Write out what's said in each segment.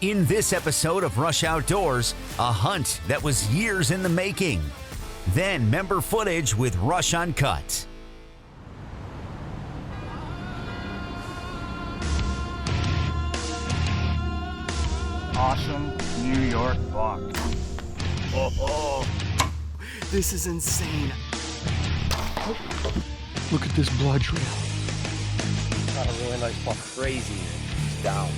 In this episode of Rush Outdoors, a hunt that was years in the making. Then member footage with Rush Uncut. Awesome New York buck. Oh, this is insane. Look at this blood trail. Got a really nice buck. Crazy. He's down.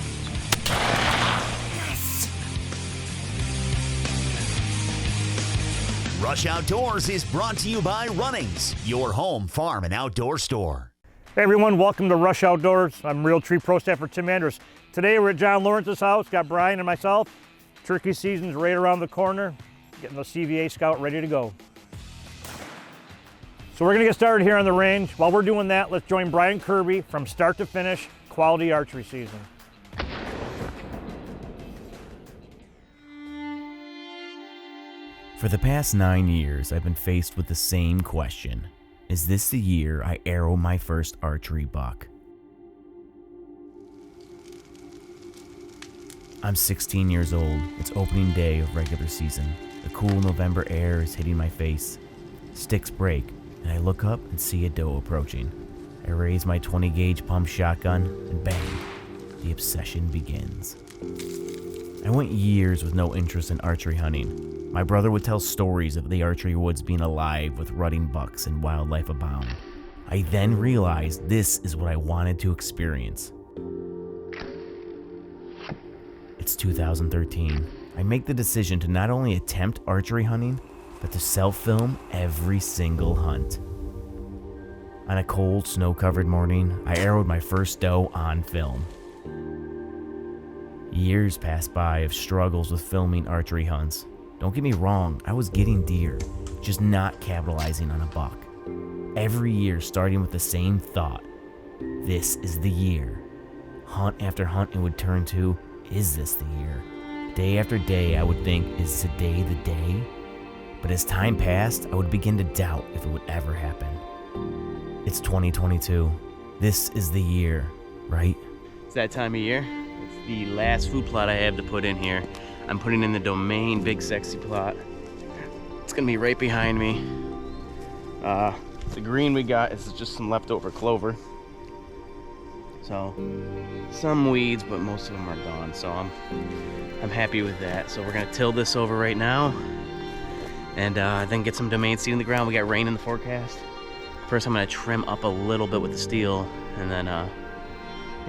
Rush Outdoors is brought to you by Runnings, your home farm and outdoor store. Hey everyone, welcome to Rush Outdoors. I'm Real Tree Pro Staffer Tim Andrews. Today we're at John Lawrence's house, got Brian and myself. Turkey season's right around the corner, getting the CVA Scout ready to go. So we're gonna get started here on the range. While we're doing that, let's join Brian Kirby from start to finish, quality archery season. For the past 9 years, I've been faced with the same question. Is this the year I arrow my first archery buck? I'm 16 years old. It's opening day of regular season. The cool November air is hitting my face. Sticks break, and I look up and see a doe approaching. I raise my 20 gauge pump shotgun, and bang, the obsession begins. I went years with no interest in archery hunting. My brother would tell stories of the archery woods being alive with rutting bucks and wildlife abound. I then realized this is what I wanted to experience. It's 2013. I make the decision to not only attempt archery hunting, but to self-film every single hunt. On a cold, snow-covered morning, I arrowed my first doe on film. Years passed by of struggles with filming archery hunts. Don't get me wrong, I was getting deer, just not capitalizing on a buck. Every year starting with the same thought, this is the year. Hunt after hunt it would turn to, is this the year? Day after day I would think, is today the day? But as time passed, I would begin to doubt if it would ever happen. It's 2022. This is the year, right? It's that time of year. It's the last food plot I have to put in here. I'm putting in the Domain Big Sexy plot. It's gonna be right behind me. The green we got is just some leftover clover. So, some weeds, but most of them are gone. So I'm happy with that. So we're gonna till this over right now, and then get some Domain seed in the ground. We got rain in the forecast. First, I'm gonna trim up a little bit with the steel, and then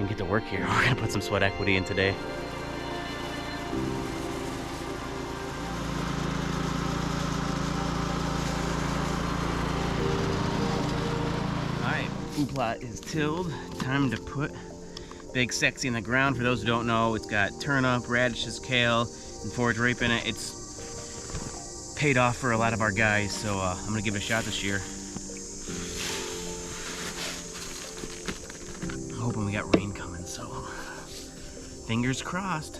get to work here. We're gonna put some sweat equity in today. Food plot is tilled. Time to put Big Sexy in the ground. For those who don't know, it's got turnip, radishes, kale, and forage rape in it. It's paid off for a lot of our guys, so I'm gonna give it a shot this year. I'm hoping we got rain coming, so fingers crossed.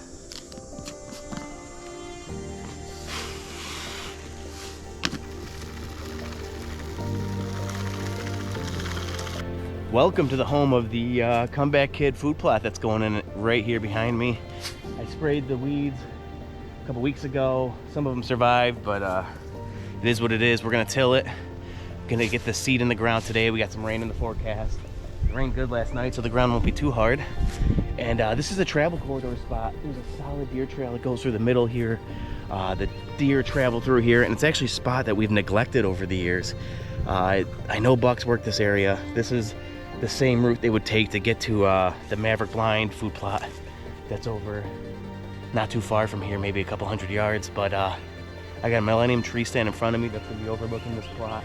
Welcome to the home of the Comeback Kid food plot that's going in right here behind me. I sprayed the weeds a couple weeks ago. Some of them survived, but it is what it is. We're gonna till it. Gonna get the seed in the ground today. We got some rain in the forecast. It rained good last night, so the ground won't be too hard. And this is a travel corridor spot. There's a solid deer trail that goes through the middle here. The deer travel through here, and it's actually a spot that we've neglected over the years. I know bucks work this area. This is the same route they would take to get to the Maverick Blind food plot that's over not too far from here, maybe a couple hundred yards. But I got a millennium tree stand in front of me that's gonna be overlooking this plot.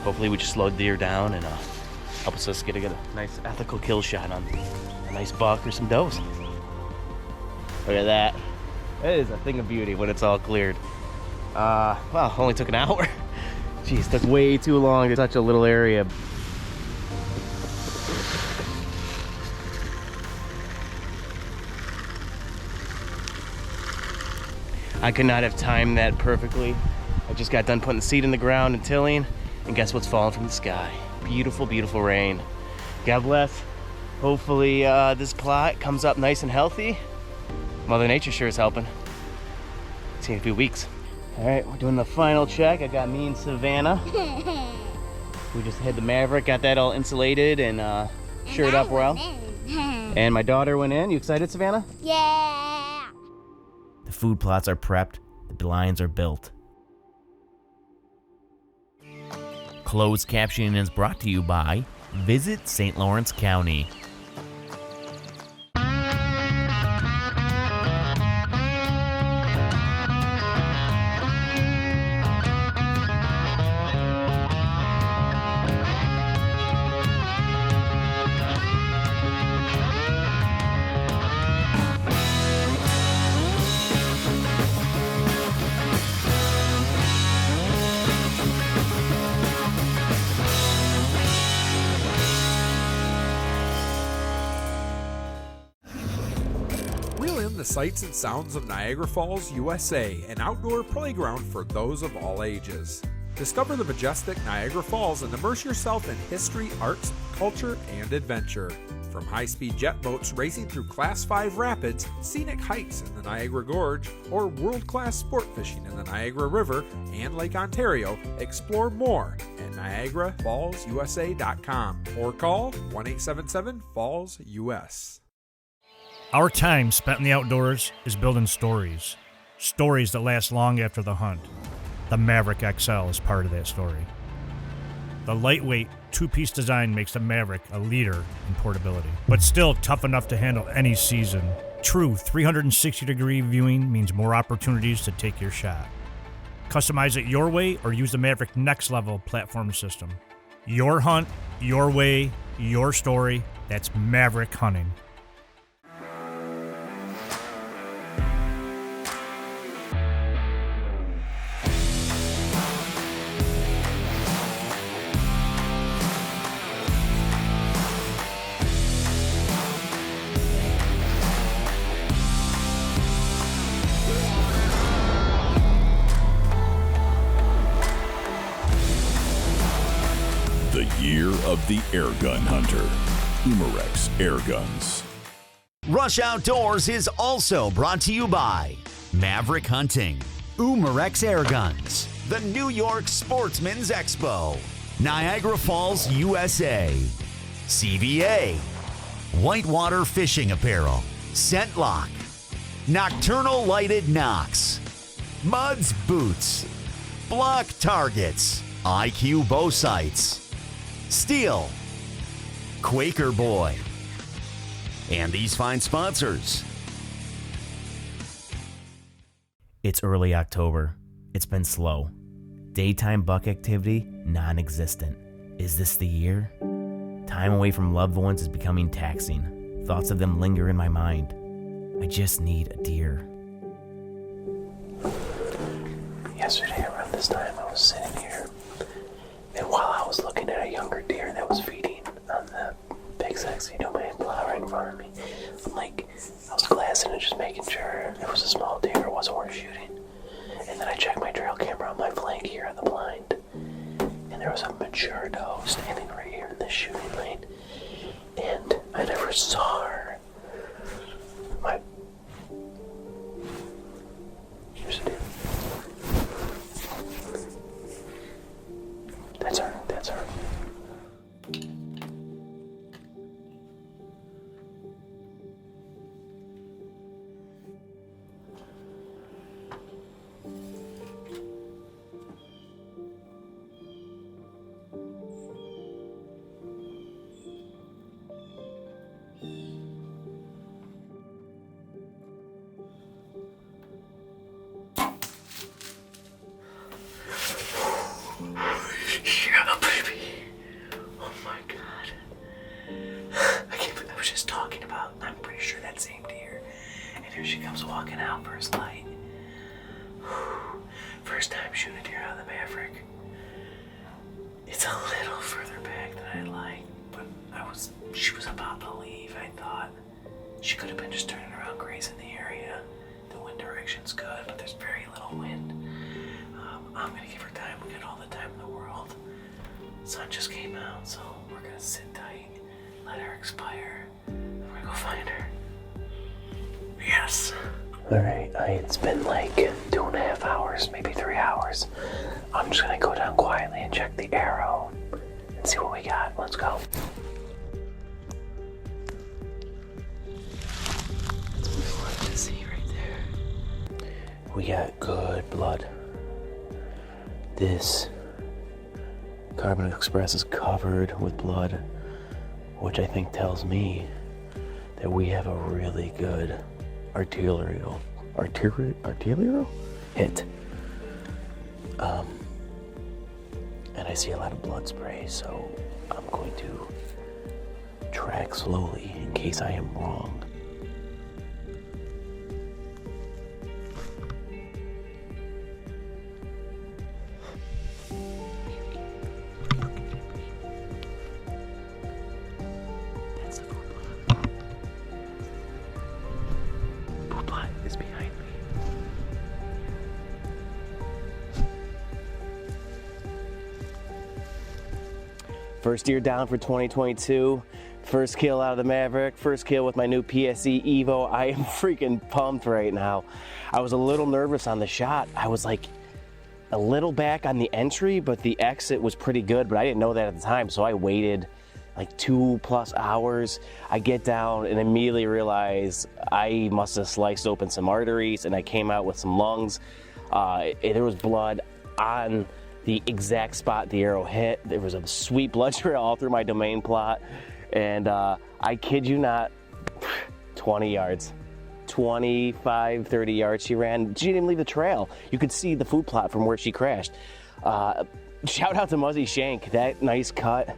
Hopefully we just slow the deer down and helps us get a nice ethical kill shot on a nice buck or some does. Look at that. It is a thing of beauty when it's all cleared. Well, only took an hour. Jeez, took way too long to such a little area. I could not have timed that perfectly. I just got done putting the seed in the ground and tilling, and guess what's falling from the sky? Beautiful, beautiful rain. God bless. Hopefully this plot comes up nice and healthy. Mother Nature sure is helping. See you in a few weeks. All right, we're doing the final check. I got me and Savannah. We just had the Maverick, got that all insulated and shored up well. And my daughter went in. You excited, Savannah? Yeah. The food plots are prepped, the blinds are built. Closed captioning is brought to you by Visit St. Lawrence County. Reel in the sights and sounds of Niagara Falls, USA, an outdoor playground for those of all ages. Discover the majestic Niagara Falls and immerse yourself in history, arts, culture, and adventure. From high-speed jet boats racing through Class 5 rapids, scenic hikes in the Niagara Gorge, or world-class sport fishing in the Niagara River and Lake Ontario, explore more at NiagaraFallsUSA.com or call 1-877-FALLS-US. Our time spent in the outdoors is building stories. Stories that last long after the hunt. The Maverick XL is part of that story. The lightweight, two-piece design makes the Maverick a leader in portability, but still tough enough to handle any season. True 360-degree viewing means more opportunities to take your shot. Customize it your way or use the Maverick Next Level platform system. Your hunt, your way, your story. That's Maverick Hunting. The year of the air gun hunter. Umarex Air Guns. Rush Outdoors is also brought to you by Maverick Hunting, Umarex Air Guns, the New York Sportsman's Expo, Niagara Falls, USA, CVA, Whitewater Fishing Apparel, Scent Lock, Nocturnal Lighted Knox, Muds Boots, Block Targets, IQ Bow Sights, Steel, Quaker Boy, and these fine sponsors. It's early October. It's been slow. Daytime buck activity, non-existent. Is this the year? Time away from loved ones is becoming taxing. Thoughts of them linger in my mind. I just need a deer. Yesterday around this time I was sitting here, and while I was looking at a younger deer that was feeding on the big sexy domain plow right in front of me, I was glassing and just making sure it was a small deer, it wasn't worth shooting. And then I checked my trail camera on my flank here on the blind, and there was a mature doe standing right here in this shooting lane, and I never saw her. Here's the deer. That's her. Yeah, baby. Oh my God. I can't believe I was just talking about, I'm pretty sure that same deer. And here she comes walking out first light. First time shooting a deer out of the Maverick. It's a little further back than I'd like, but she was about to leave, I thought. She could have been just turning around grazing the area. The wind direction's good, but there's very little wind. I'm gonna give her time. We got all the time in the world. Sun just came out, so we're gonna sit tight, let her expire, and we're gonna go find her. Yes. Alright, it's been like 2.5 hours, maybe 3 hours. I'm just gonna go down quietly and check the arrow and see what we got. Let's go. That's what I wanted to see right there. We got good blood. This Carbon Express is covered with blood, which I think tells me that we have a really good arterial hit. And I see a lot of blood spray, so I'm going to track slowly in case I am wrong. That's the food plot. Food plot is behind me. First year down for 2022. First kill out of the Maverick. First kill with my new PSE Evo. I am freaking pumped right now. I was a little nervous on the shot. I was like a little back on the entry, but the exit was pretty good, but I didn't know that at the time, so I waited like 2+ hours. I get down and immediately realize I must have sliced open some arteries, and I came out with some lungs. There was blood on the exact spot the arrow hit. There was a sweet blood trail all through my domain plot, and I kid you not, 20 yards. 25, 30 yards she ran. She didn't even leave the trail. You could see the food plot from where she crashed. Shout out to Muzzy Shank. That nice cut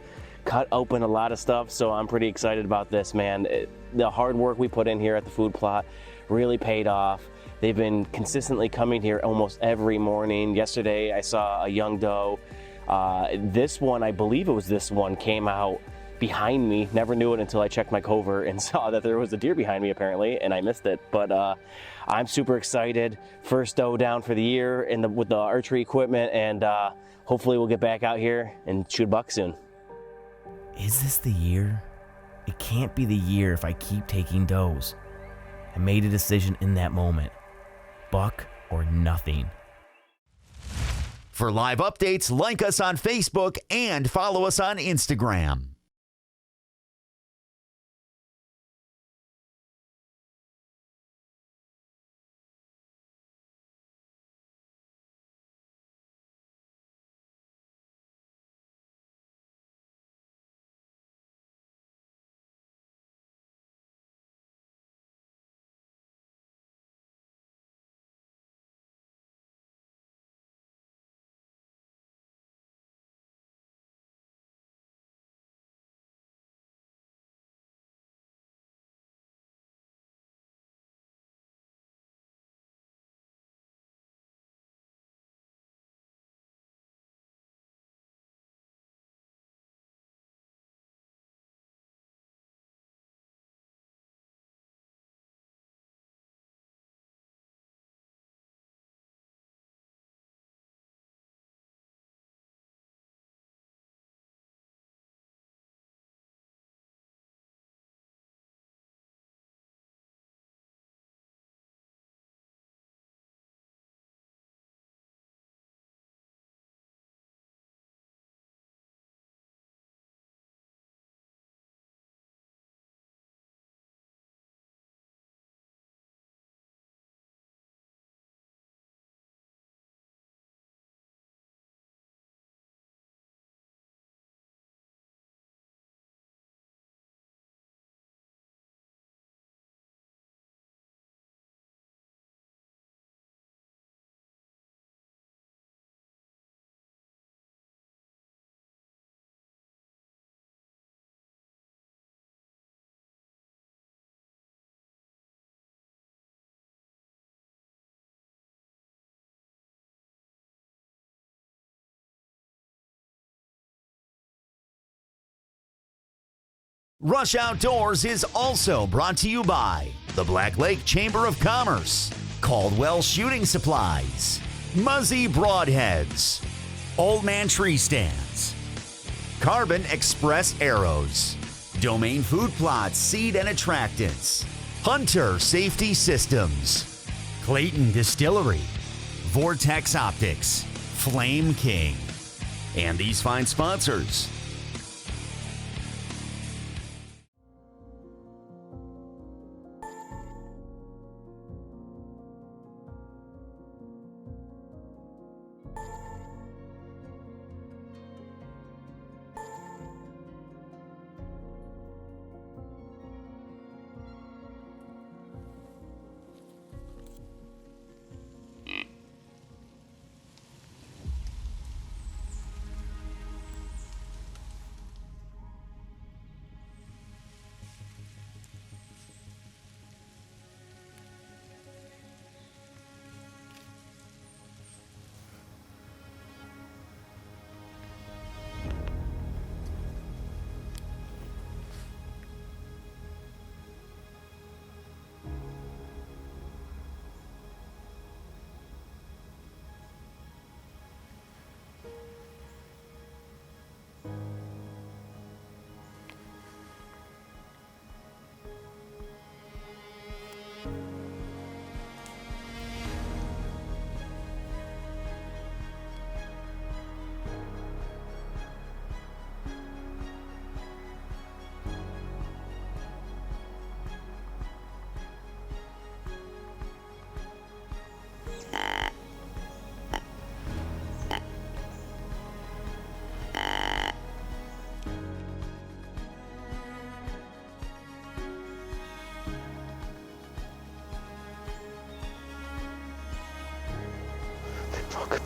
open a lot of stuff, so I'm pretty excited about this, man. The hard work we put in here at the food plot really paid off. They've been consistently coming here almost every morning. Yesterday I saw a young doe. This one, I believe it was this one, came out behind me. Never knew it until I checked my cover and saw that there was a deer behind me apparently, and I missed it. But I'm super excited. First doe down for the year with the archery equipment, and hopefully we'll get back out here and shoot a buck soon. Is this the year? It can't be the year if I keep taking does. I made a decision in that moment. Buck or nothing. For live updates, like us on Facebook and follow us on Instagram. Rush Outdoors is also brought to you by the Black Lake Chamber of Commerce, Caldwell Shooting Supplies, Muzzy Broadheads, Old Man Tree Stands, Carbon Express Arrows, Domain Food Plots Seed and Attractants, Hunter Safety Systems, Clayton Distillery, Vortex Optics, Flame King, and these fine sponsors.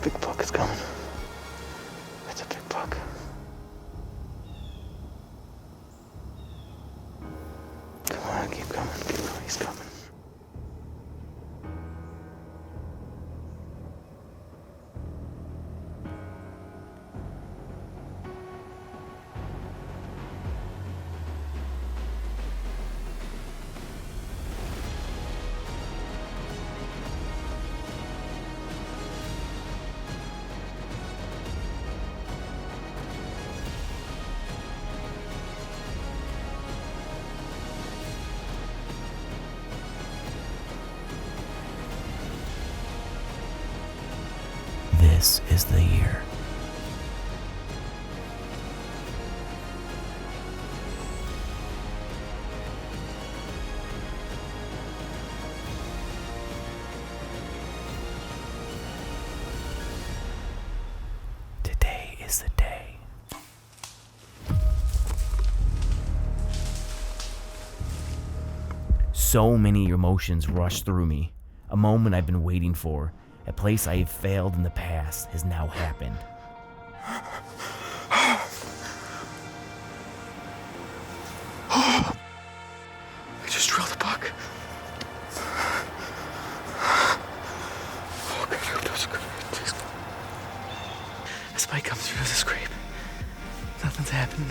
Big buck is coming. It's a big buck. Come on, keep coming, he's coming. This is the year. Today is the day. So many emotions rushed through me. A moment I've been waiting for. A place I have failed in the past has now happened. I just drilled a buck. Oh God, I hope that was good. A spike comes through the scrape. Nothing's happening.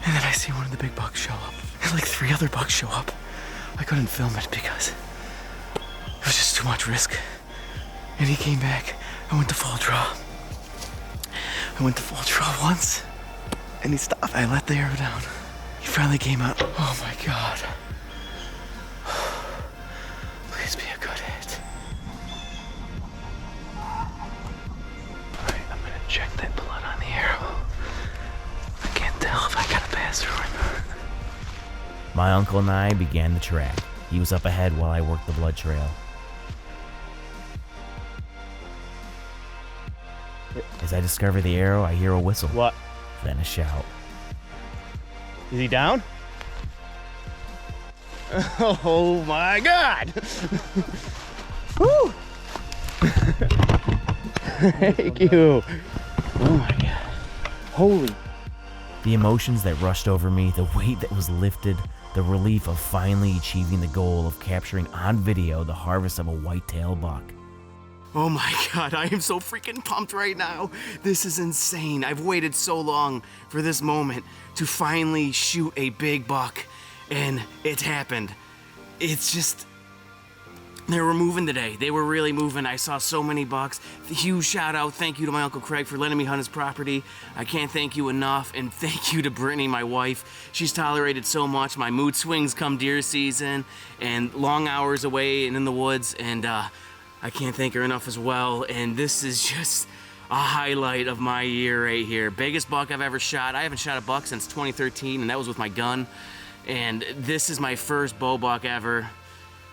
And then I see one of the big bucks show up. And like 3 other bucks show up. I couldn't film it because it was just too much risk. And he came back. I went to full draw. Once. And he stopped. I let the arrow down. He finally came out. Oh my God. Please be a good hit. Alright, I'm gonna check that blood on the arrow. I can't tell if I gotta pass through him. My uncle and I began the track. He was up ahead while I worked the blood trail. As I discover the arrow, I hear a whistle. What? Then a shout. Is he down? Oh my God! Woo! Thank you. Oh my God. Holy. The emotions that rushed over me, the weight that was lifted, the relief of finally achieving the goal of capturing on video the harvest of a whitetail buck. Oh my God, I am so freaking pumped right now. This is insane. I've waited so long for this moment to finally shoot a big buck, and it happened. It's just, They were moving today. They were really moving. I saw so many bucks. Huge shout out. Thank you to my Uncle Craig for letting me hunt his property. I can't thank you enough. And thank you to Brittany, my wife. She's tolerated so much. My mood swings come deer season and long hours away and in the woods. And I can't thank her enough as well. And this is just a highlight of my year right here. Biggest buck I've ever shot. I haven't shot a buck since 2013, and that was with my gun. And this is my first bow buck ever.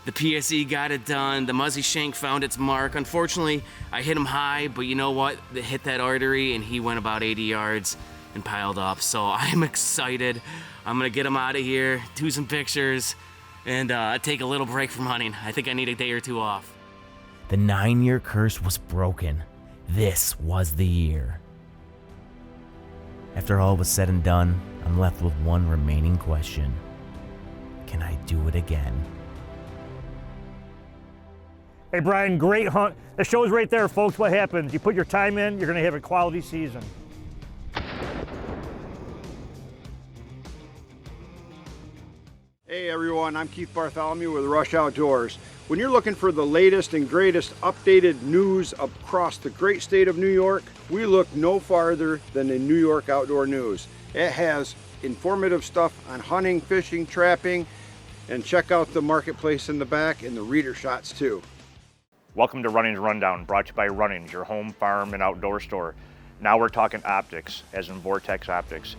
The PSE got it done. The Muzzy shank found its mark. Unfortunately, I hit him high, but you know what? It hit that artery and he went about 80 yards and piled up. So I'm excited. I'm gonna get him out of here, do some pictures, and take a little break from hunting. I think I need a day or two off. The 9-year curse was broken. This was the year. After all was said and done, I'm left with one remaining question. Can I do it again? Hey, Brian, great hunt. The show's right there, folks. What happens? You put your time in, you're going to have a quality season. Hey everyone, I'm Keith Bartholomew with Rush Outdoors. When you're looking for the latest and greatest updated news across the great state of New York, we look no farther than the New York Outdoor News. It has informative stuff on hunting, fishing, trapping, and check out the marketplace in the back and the reader shots too. Welcome to Runnings Rundown, brought to you by Runnings, your home, farm, and outdoor store. Now we're talking optics, as in Vortex Optics.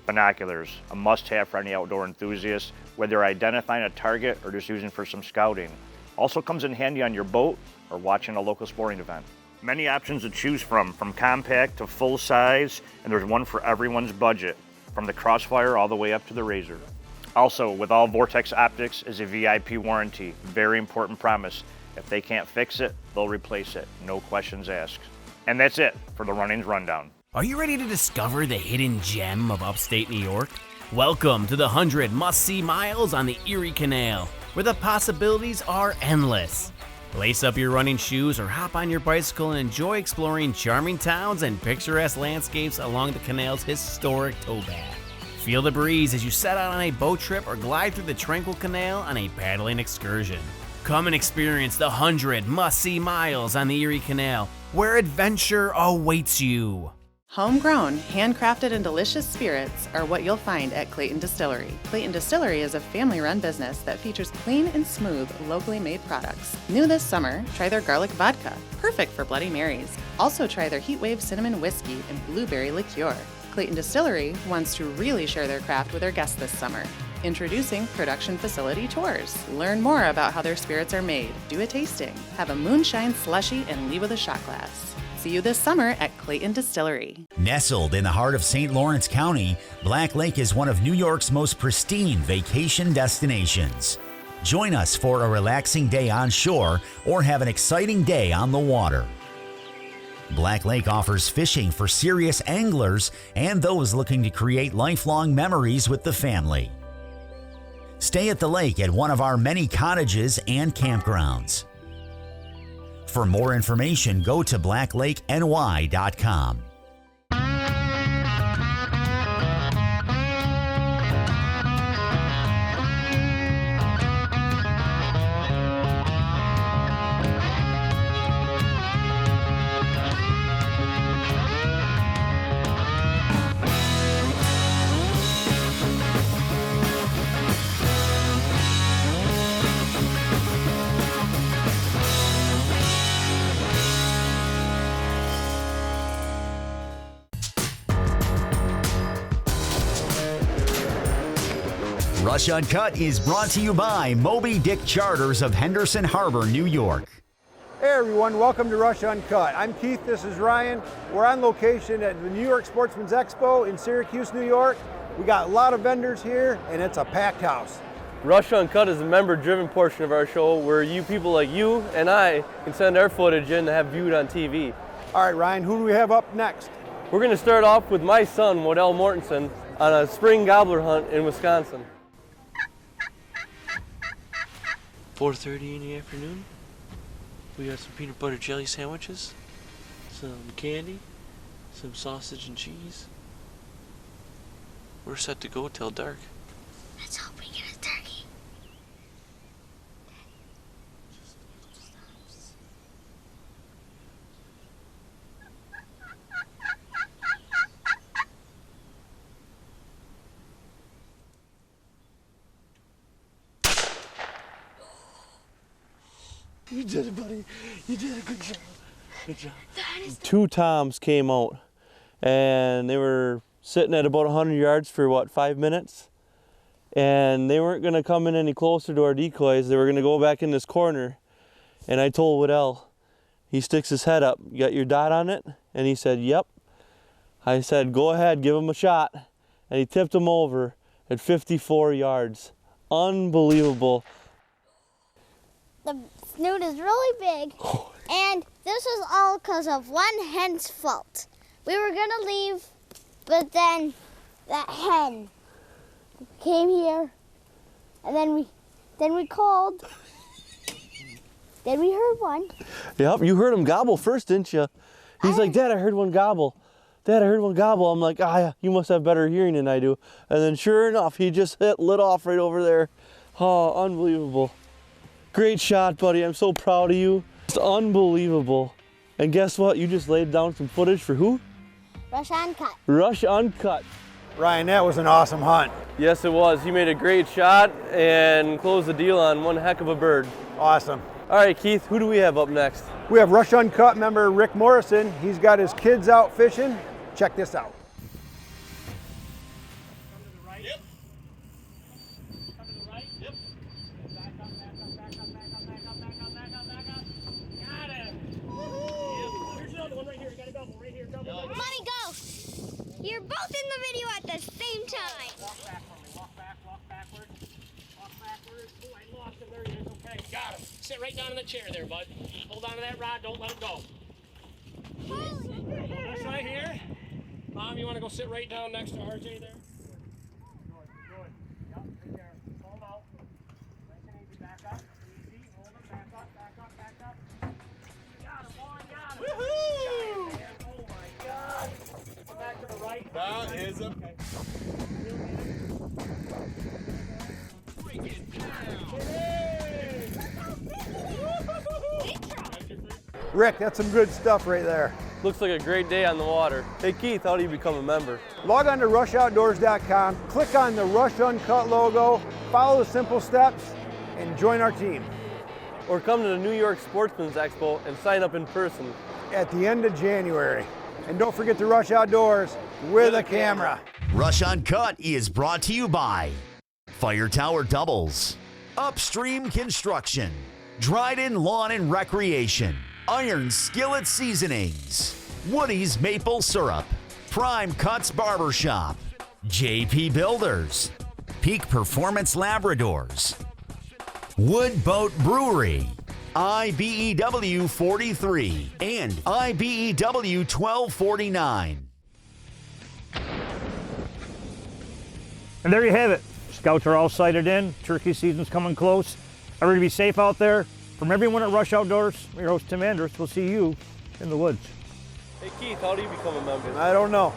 Binoculars, a must-have for any outdoor enthusiast, whether you're identifying a target or just using for some scouting. Also comes in handy on your boat or watching a local sporting event. Many options to choose from compact to full size, and there's one for everyone's budget, from the Crossfire all the way up to the Razor. Also, with all Vortex Optics is a VIP warranty, very important promise. If they can't fix it, they'll replace it, no questions asked. And that's it for the Runnings Rundown. Are you ready to discover the hidden gem of upstate New York? Welcome to the 100 must-see miles on the Erie Canal, where the possibilities are endless. Lace up your running shoes or hop on your bicycle and enjoy exploring charming towns and picturesque landscapes along the canal's historic towpath. Feel the breeze as you set out on a boat trip or glide through the tranquil canal on a paddling excursion. Come and experience the 100 must-see miles on the Erie Canal, where adventure awaits you. Homegrown, handcrafted, and delicious spirits are what you'll find at Clayton Distillery. Clayton Distillery is a family-run business that features clean and smooth, locally made products. New this summer, try their garlic vodka, perfect for Bloody Marys. Also try their Heatwave cinnamon whiskey and blueberry liqueur. Clayton Distillery wants to really share their craft with their guests this summer. Introducing Production Facility Tours. Learn more about how their spirits are made, do a tasting, have a moonshine slushie, and leave with a shot glass. See you this summer at Clayton Distillery. Nestled in the heart of St. Lawrence County, Black Lake is one of New York's most pristine vacation destinations. Join us for a relaxing day on shore or have an exciting day on the water. Black Lake offers fishing for serious anglers and those looking to create lifelong memories with the family. Stay at the lake at one of our many cottages and campgrounds. For more information, go to blacklakeny.com. Rush Uncut is brought to you by Moby Dick Charters of Henderson Harbor, New York. Hey everyone, welcome to Rush Uncut. I'm Keith, this is Ryan. We're on location at the New York Sportsman's Expo in Syracuse, New York. We got a lot of vendors here and it's a packed house. Rush Uncut is a member-driven portion of our show where you people like you and I can send our footage in to have viewed on TV. All right, Ryan, who do we have up next? We're going to start off with my son, Modell Mortensen, on a spring gobbler hunt in Wisconsin. 4:30 in the afternoon. We got some peanut butter jelly sandwiches, some candy, some sausage and cheese. We're set to go till dark. Let's hope we get a turkey. You did it, buddy. You did a good job. Good job. 2 toms came out, and they were sitting at about 100 yards for, what, 5 minutes? And they weren't going to come in any closer to our decoys. They were going to go back in this corner. And I told Waddell, he sticks his head up, you got your dot on it? And he said, yep. I said, go ahead, give him a shot. And he tipped him over at 54 yards. Unbelievable. The snoot is really big, and this was all because of one hen's fault. We were gonna leave, but then that hen came here, and then we called. Then we heard one. Yep, you heard him gobble first, didn't you? He's like, Dad, I heard one gobble. Dad, I heard one gobble. I'm like, yeah, you must have better hearing than I do. And then sure enough, he just lit off right over there. Oh, unbelievable. Great shot, buddy. I'm so proud of you. It's unbelievable. And guess what? You just laid down some footage for who? Rush Uncut. Rush Uncut. Ryan, that was an awesome hunt. Yes, it was. He made a great shot and closed the deal on one heck of a bird. Awesome. All right, Keith, who do we have up next? We have Rush Uncut member Rick Morrison. He's got his kids out fishing. Check this out. Money, go! You're both in the video at the same time. Walk back for me. Walk back, walk backward. Walk backwards. Oh, I lost him. There he is. Okay, got him. Sit right down in the chair there, bud. Hold on to that rod. Don't let him go. This right here. Mom, you want to go sit right down next to RJ there? Good, good. Yep, right there. Pull him out. Nice and easy. Back up. Easy. Hold him. Back up, back up, back up. Got him, boy. Got him. Woohoo! Oh, my God. Come back to the right. That is a... Okay. Bring it down. Rick, that's some good stuff right there. Looks like a great day on the water. Hey, Keith, how do you become a member? Log on to rushoutdoors.com, click on the Rush Uncut logo, follow the simple steps, and join our team. Or come to the New York Sportsman's Expo and sign up in person. At the end of January. And don't forget to Rush Outdoors with a camera. Rush Uncut is brought to you by Fire Tower Doubles, Upstream Construction, Dryden Lawn and Recreation, Iron Skillet Seasonings, Woody's Maple Syrup, Prime Cuts Barbershop, JP Builders, Peak Performance Labradors, Wood Boat Brewery, IBEW 43, and IBEW 1249. And there you have it. Scouts are all sighted in. Turkey season's coming close. Everybody be safe out there. From everyone at Rush Outdoors, I'm your host Tim Andrus. We'll see you in the woods. Hey Keith, how do you become a member? I don't know.